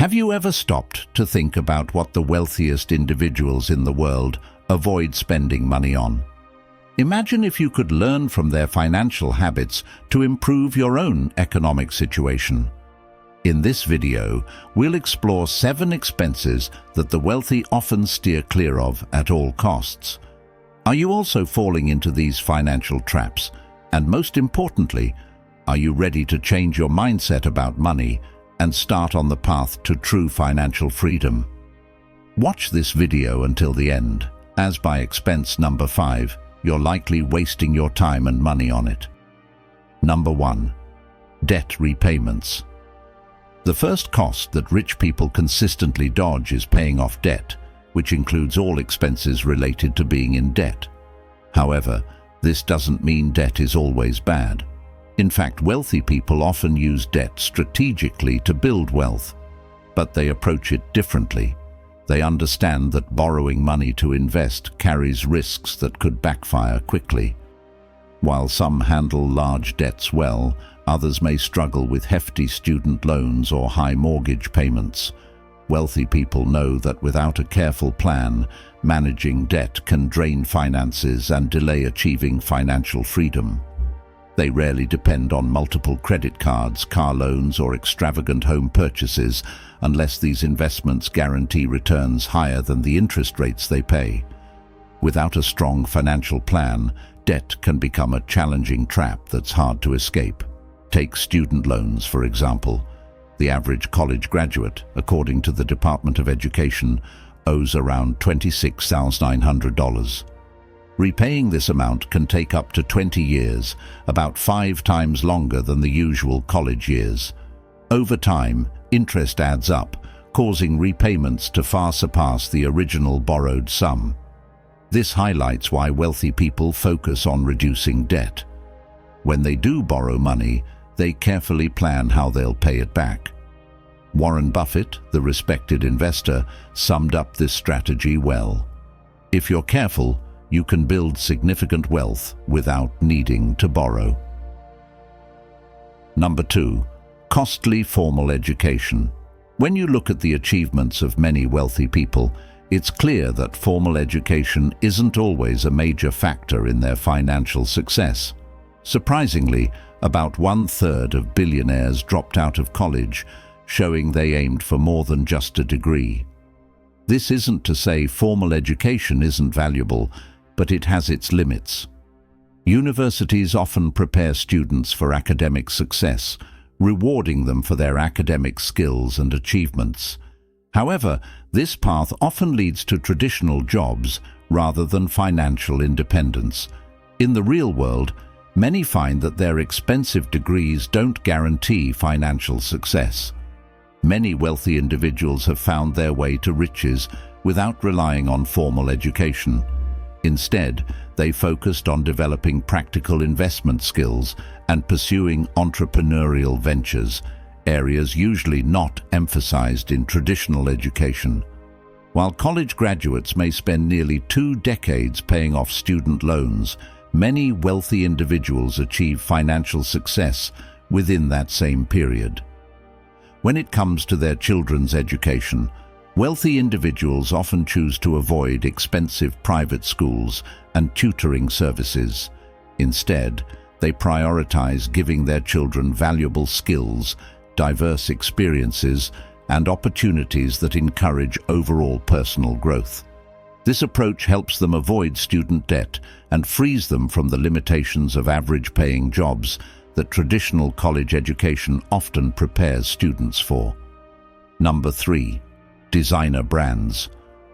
Have you ever stopped to think about what the wealthiest individuals in the world avoid spending money on? Imagine if you could learn from their financial habits to improve your own economic situation. In this video, we'll explore 7 expenses that the wealthy often steer clear of at all costs. Are you also falling into these financial traps? And most importantly, are you ready to change your mindset about money and start on the path to true financial freedom? Watch this video until the end, as by expense number 5, you're likely wasting your time and money on it. Number 1. Debt repayments. The first cost that rich people consistently dodge is paying off debt, which includes all expenses related to being in debt. However, this doesn't mean debt is always bad. In fact, wealthy people often use debt strategically to build wealth, but they approach it differently. They understand that borrowing money to invest carries risks that could backfire quickly. While some handle large debts well, others may struggle with hefty student loans or high mortgage payments. Wealthy people know that without a careful plan, managing debt can drain finances and delay achieving financial freedom. They rarely depend on multiple credit cards, car loans, or extravagant home purchases unless these investments guarantee returns higher than the interest rates they pay. Without a strong financial plan, debt can become a challenging trap that's hard to escape. Take student loans, for example. The average college graduate, according to the Department of Education, owes around $26,900. Repaying this amount can take up to 20 years, about 5 times longer than the usual college years. Over time, interest adds up, causing repayments to far surpass the original borrowed sum. This highlights why wealthy people focus on reducing debt. When they do borrow money, they carefully plan how they'll pay it back. Warren Buffett, the respected investor, summed up this strategy well. If you're careful, you can build significant wealth without needing to borrow. Number 2. Costly formal education. When you look at the achievements of many wealthy people, it's clear that formal education isn't always a major factor in their financial success. Surprisingly, about 1/3 of billionaires dropped out of college, showing they aimed for more than just a degree. This isn't to say formal education isn't valuable, but it has its limits. Universities often prepare students for academic success, rewarding them for their academic skills and achievements. However, this path often leads to traditional jobs rather than financial independence. In the real world, many find that their expensive degrees don't guarantee financial success. Many wealthy individuals have found their way to riches without relying on formal education. Instead, they focused on developing practical investment skills and pursuing entrepreneurial ventures, areas usually not emphasized in traditional education. While college graduates may spend nearly 2 decades paying off student loans, many wealthy individuals achieve financial success within that same period. When it comes to their children's education, wealthy individuals often choose to avoid expensive private schools and tutoring services. Instead, they prioritize giving their children valuable skills, diverse experiences, and opportunities that encourage overall personal growth. This approach helps them avoid student debt and frees them from the limitations of average-paying jobs that traditional college education often prepares students for. Number 3. Designer brands.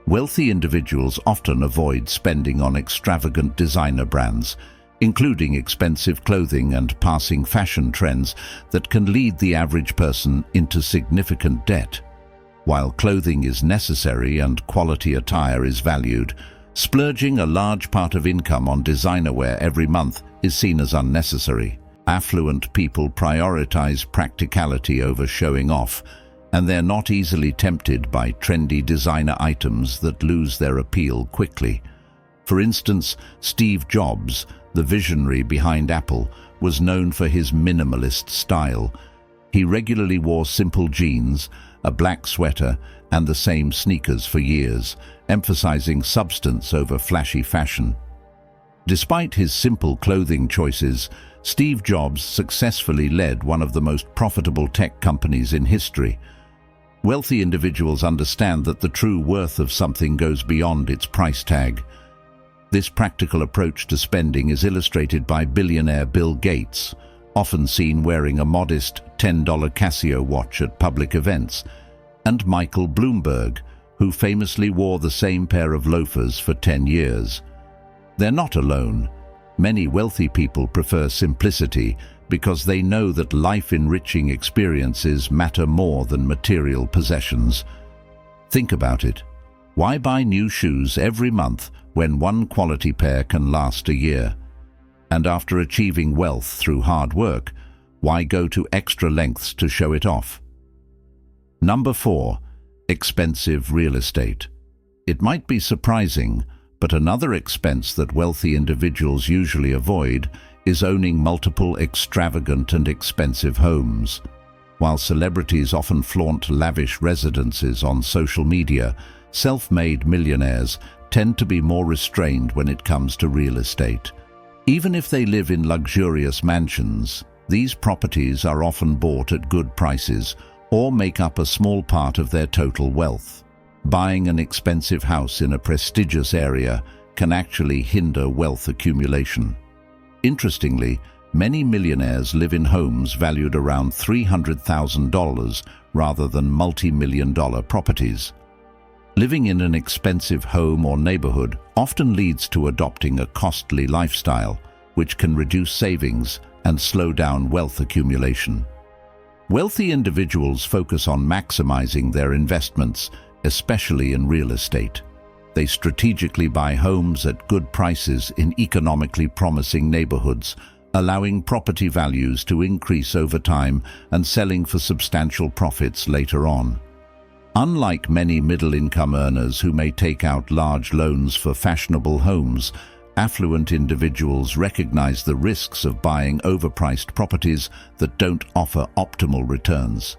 Wealthy individuals often avoid spending on extravagant designer brands, including expensive clothing and passing fashion trends that can lead the average person into significant debt. While clothing is necessary and quality attire is valued, splurging a large part of income on designer wear every month is seen as unnecessary. Affluent people prioritize practicality over showing off, and they're not easily tempted by trendy designer items that lose their appeal quickly. For instance, Steve Jobs, the visionary behind Apple, was known for his minimalist style. He regularly wore simple jeans, a black sweater, and the same sneakers for years, emphasizing substance over flashy fashion. Despite his simple clothing choices, Steve Jobs successfully led one of the most profitable tech companies in history. Wealthy individuals understand that the true worth of something goes beyond its price tag. This practical approach to spending is illustrated by billionaire Bill Gates, often seen wearing a modest $10 Casio watch at public events, and Michael Bloomberg, who famously wore the same pair of loafers for 10 years. They're not alone. Many wealthy people prefer simplicity because they know that life-enriching experiences matter more than material possessions. Think about it. Why buy new shoes every month when one quality pair can last a year? And after achieving wealth through hard work, why go to extra lengths to show it off? Number 4. Expensive real estate. It might be surprising, but another expense that wealthy individuals usually avoid is owning multiple extravagant and expensive homes. While celebrities often flaunt lavish residences on social media, self-made millionaires tend to be more restrained when it comes to real estate. Even if they live in luxurious mansions, these properties are often bought at good prices or make up a small part of their total wealth. Buying an expensive house in a prestigious area can actually hinder wealth accumulation. Interestingly, many millionaires live in homes valued around $300,000 rather than multi-million-dollar properties. Living in an expensive home or neighborhood often leads to adopting a costly lifestyle, which can reduce savings and slow down wealth accumulation. Wealthy individuals focus on maximizing their investments, especially in real estate. They strategically buy homes at good prices in economically promising neighborhoods, allowing property values to increase over time and selling for substantial profits later on. Unlike many middle-income earners who may take out large loans for fashionable homes, affluent individuals recognize the risks of buying overpriced properties that don't offer optimal returns.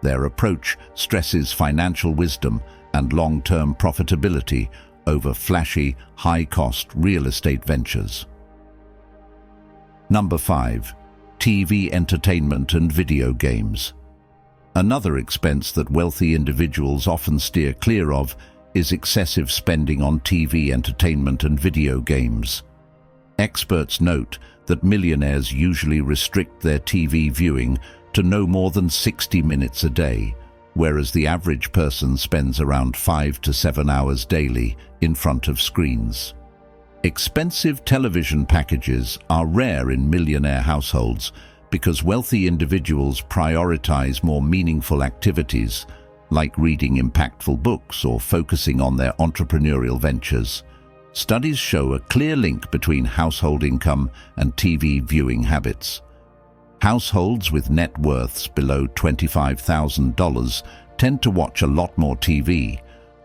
Their approach stresses financial wisdom and long-term profitability over flashy, high-cost real estate ventures. Number 5. TV entertainment and video games. Another expense that wealthy individuals often steer clear of is excessive spending on TV entertainment and video games. Experts note that millionaires usually restrict their TV viewing to no more than 60 minutes a day, whereas the average person spends around 5 to 7 hours daily in front of screens. Expensive television packages are rare in millionaire households because wealthy individuals prioritize more meaningful activities, like reading impactful books or focusing on their entrepreneurial ventures. Studies show a clear link between household income and TV viewing habits. Households with net worths below $25,000 tend to watch a lot more TV,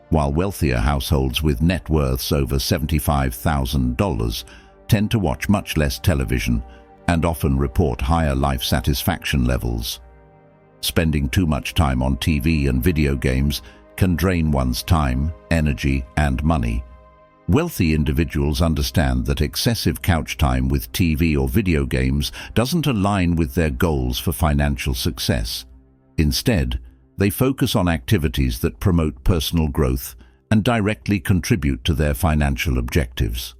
while wealthier households with net worths over $75,000 tend to watch much less television and often report higher life satisfaction levels. Spending too much time on TV and video games can drain one's time, energy, and money. Wealthy individuals understand that excessive couch time with TV or video games doesn't align with their goals for financial success. Instead, they focus on activities that promote personal growth and directly contribute to their financial objectives.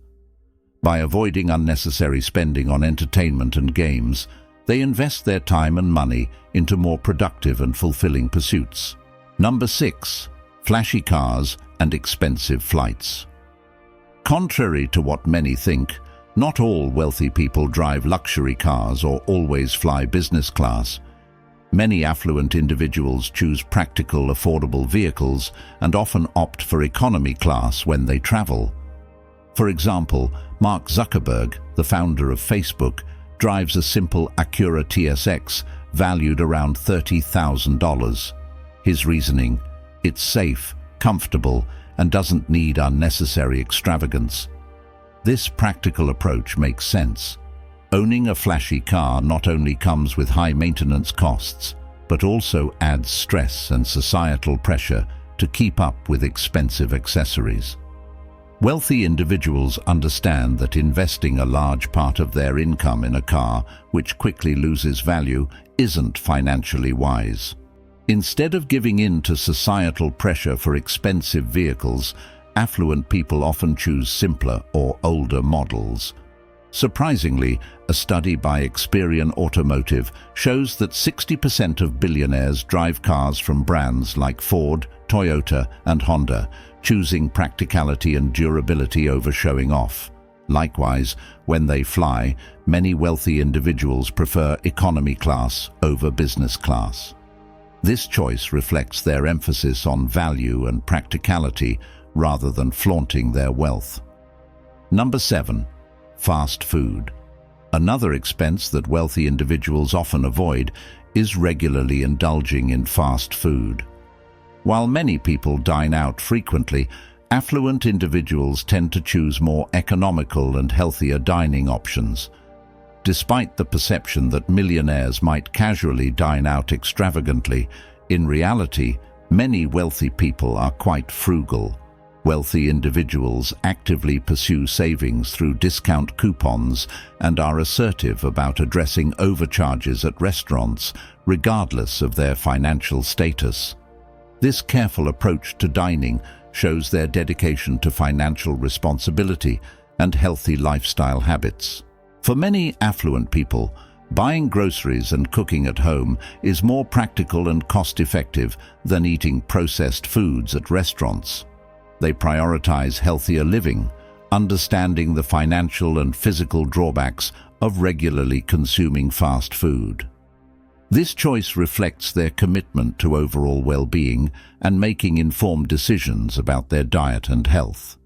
By avoiding unnecessary spending on entertainment and games, they invest their time and money into more productive and fulfilling pursuits. Number 6. Flashy cars and expensive flights. Contrary to what many think, not all wealthy people drive luxury cars or always fly business class. Many affluent individuals choose practical, affordable vehicles and often opt for economy class when they travel. For example, Mark Zuckerberg, the founder of Facebook, drives a simple Acura TSX valued around $30,000. His reasoning: it's safe, comfortable, and doesn't need unnecessary extravagance. This practical approach makes sense. Owning a flashy car not only comes with high maintenance costs, but also adds stress and societal pressure to keep up with expensive accessories. Wealthy individuals understand that investing a large part of their income in a car, which quickly loses value, isn't financially wise. Instead of giving in to societal pressure for expensive vehicles, affluent people often choose simpler or older models. Surprisingly, a study by Experian Automotive shows that 60% of billionaires drive cars from brands like Ford, Toyota, and Honda, choosing practicality and durability over showing off. Likewise, when they fly, many wealthy individuals prefer economy class over business class. This choice reflects their emphasis on value and practicality rather than flaunting their wealth. Number 7. Fast food. Another expense that wealthy individuals often avoid is regularly indulging in fast food. While many people dine out frequently, affluent individuals tend to choose more economical and healthier dining options. Despite the perception that millionaires might casually dine out extravagantly, in reality, many wealthy people are quite frugal. Wealthy individuals actively pursue savings through discount coupons and are assertive about addressing overcharges at restaurants, regardless of their financial status. This careful approach to dining shows their dedication to financial responsibility and healthy lifestyle habits. For many affluent people, buying groceries and cooking at home is more practical and cost-effective than eating processed foods at restaurants. They prioritize healthier living, understanding the financial and physical drawbacks of regularly consuming fast food. This choice reflects their commitment to overall well-being and making informed decisions about their diet and health.